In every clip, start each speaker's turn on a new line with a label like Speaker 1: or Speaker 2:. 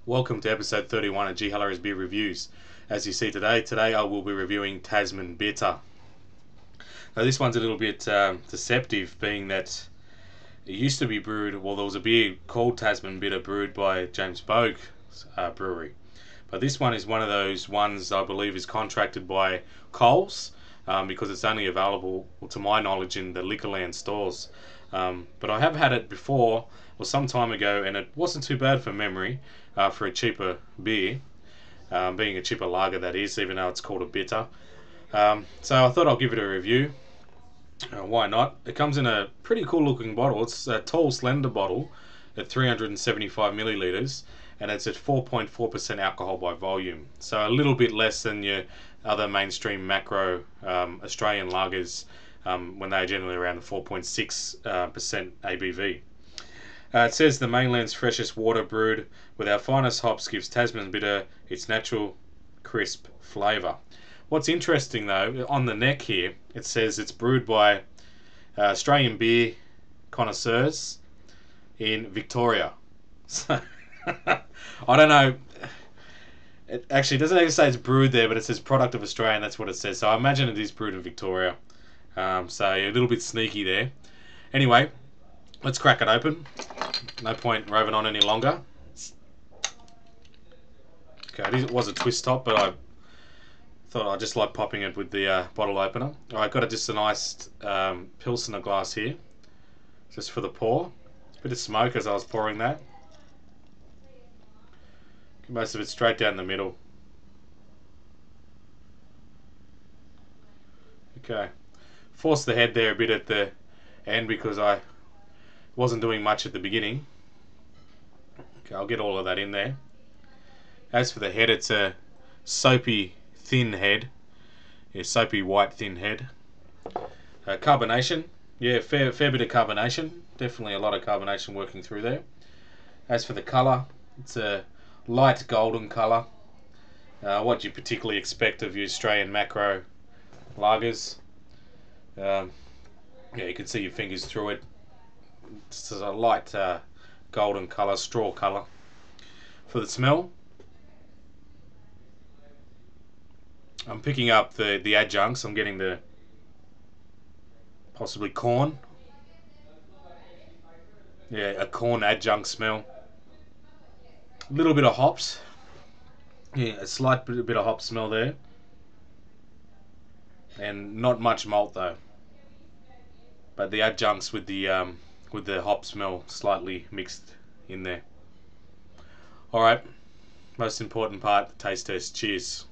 Speaker 1: Welcome to episode 31 of G. Halloran's Beer Reviews. As you see today I will be reviewing Tasman Bitter. Now this one's a little bit deceptive, being that it used to be brewed, well, there was a beer called Tasman Bitter brewed by James Bogue Brewery. But this one is one of those ones I believe is contracted by Coles, because it's only available, well, to my knowledge, in the Liquorland stores. But I have had it before, or some time ago, and it wasn't too bad for memory, for a cheaper beer, being a cheaper lager that is, even though it's called a bitter. So I thought I'll give it a review. Why not? It comes in a pretty cool looking bottle. It's a tall, slender bottle at 375 milliliters, and it's at 4.4% alcohol by volume. So a little bit less than your other mainstream macro Australian lagers, when they're generally around the 4.6% ABV. It says the mainland's freshest water brewed with our finest hops gives Tasman Bitter its natural, crisp flavour. What's interesting though, on the neck here, it says it's brewed by Australian beer connoisseurs in Victoria. So, I don't know. It actually doesn't actually say it's brewed there, but it says product of Australia, and that's what it says. So I imagine it is brewed in Victoria. So a little bit sneaky there. Anyway, let's crack it open. No point roving on any longer. Okay, it was a twist top, but I thought I just like popping it with the bottle opener. Alright, got just a nice Pilsner glass here, just for the pour. Bit of smoke as I was pouring that. Get most of it straight down the middle. Okay, forced the head there a bit at the end because I wasn't doing much at the beginning. Okay, I'll get all of that in there. As for the head, it's a soapy thin head. Yeah, soapy white thin head. Carbonation, yeah, fair bit of carbonation. Definitely a lot of carbonation working through there. As for the colour, it's a light golden colour. What you particularly expect of your Australian macro lagers. Yeah, you can see your fingers through it. It's a light golden colour, straw colour. For the smell, I'm picking up the adjuncts. I'm getting the possibly corn. Yeah, a corn adjunct smell. A little bit of hops. Yeah, a slight bit of hop smell there. And not much malt though. But the adjuncts with the hop smell slightly mixed in there. Alright, most important part, the taste test. Cheers.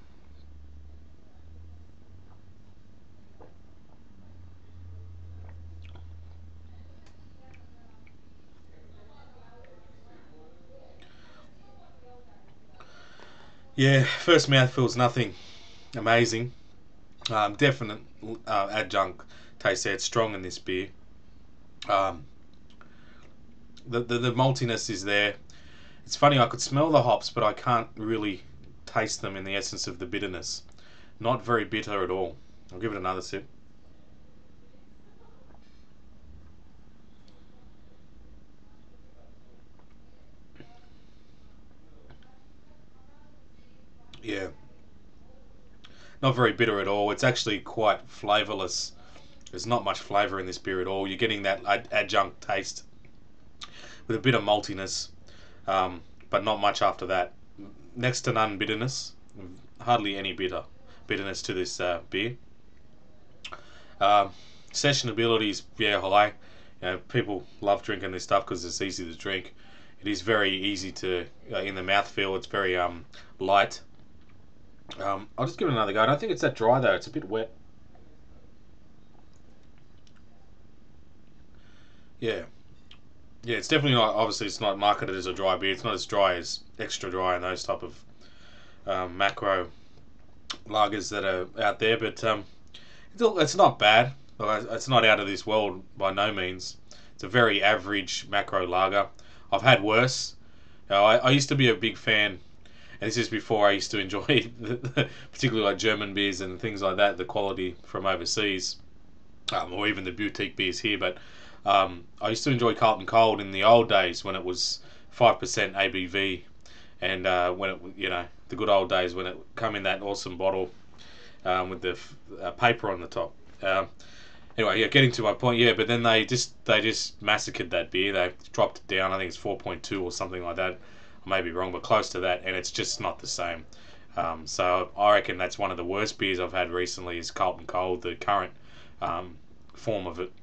Speaker 1: Yeah, first mouthfeel's nothing amazing. Definite adjunct taste there. It's strong in this beer. Um, the maltiness is there. It's funny, I could smell the hops, but I can't really taste them in the essence of the bitterness. Not very bitter at all. I'll give it another sip. Yeah, not very bitter at all. It's actually quite flavourless. There's not much flavour in this beer at all. You're getting that adjunct taste with a bit of maltiness, but not much after that. Next to none bitterness. Hardly any bitterness to this beer. Sessionability is, yeah, high. People love drinking this stuff because it's easy to drink. It is very easy to in the mouthfeel. It's very light. I'll just give it another go. I don't think it's that dry though. It's a bit wet. Yeah, yeah. It's definitely not. Obviously, it's not marketed as a dry beer. It's not as dry as extra dry and those type of macro lagers that are out there. But it's not bad. It's not out of this world by no means. It's a very average macro lager. I've had worse. I used to be a big fan, and this is before I used to enjoy particularly like German beers and things like that, the quality from overseas, or even the boutique beers here. But I used to enjoy Carlton Cold in the old days when it was 5% ABV, And when it, the good old days when it come in that awesome bottle with the paper on the top. Anyway, yeah, getting to my point, yeah, but then they just massacred that beer. They dropped it down. I think it's 4.2 or something like that. I may be wrong, but close to that, and it's just not the same. So I reckon that's one of the worst beers I've had recently is Carlton Cold, the current form of it.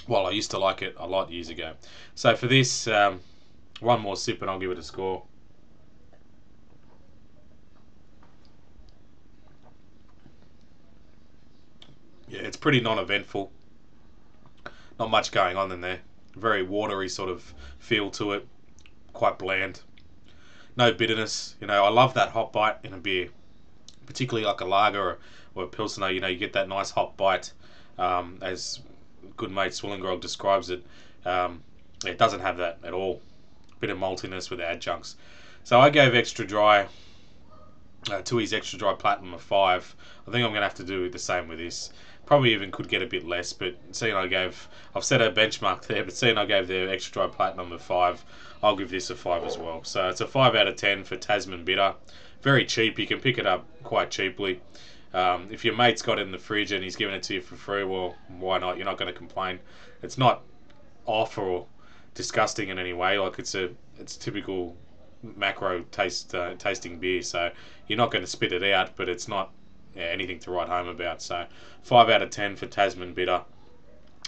Speaker 1: Well, I used to like it a lot years ago. So for this, one more sip and I'll give it a score. Yeah, it's pretty non-eventful. Not much going on in there. Very watery sort of feel to it. Quite bland. No bitterness. I love that hot bite in a beer, particularly like a lager or a pilsner. You get that nice hot bite, as good mate Swillengrog describes it. It doesn't have that at all. Bit of maltiness with the adjuncts. So I gave extra dry to his extra dry platinum a 5. I think I'm going to have to do the same with this. Probably even could get a bit less, but seeing I've set a benchmark there, but seeing I gave the extra dry platinum a 5, I'll give this a 5 as well. So it's a 5 out of 10 for Tasman Bitter. Very cheap, you can pick it up quite cheaply. If your mate's got it in the fridge and he's giving it to you for free, well, why not? You're not going to complain. It's not off or disgusting in any way. Like it's typical macro tasting beer, so you're not going to spit it out, but it's not anything to write home about. So 5 out of 10 for Tasman Bitter.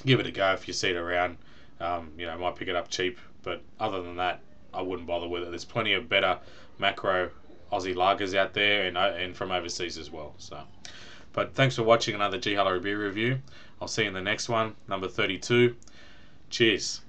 Speaker 1: Give it a go if you see it around. Might pick it up cheap, but other than that, I wouldn't bother with it. There's plenty of better macro Aussie lagers out there, and from overseas as well. So, but thanks for watching another G Hello beer review. I'll see you in the next one, number 32. Cheers.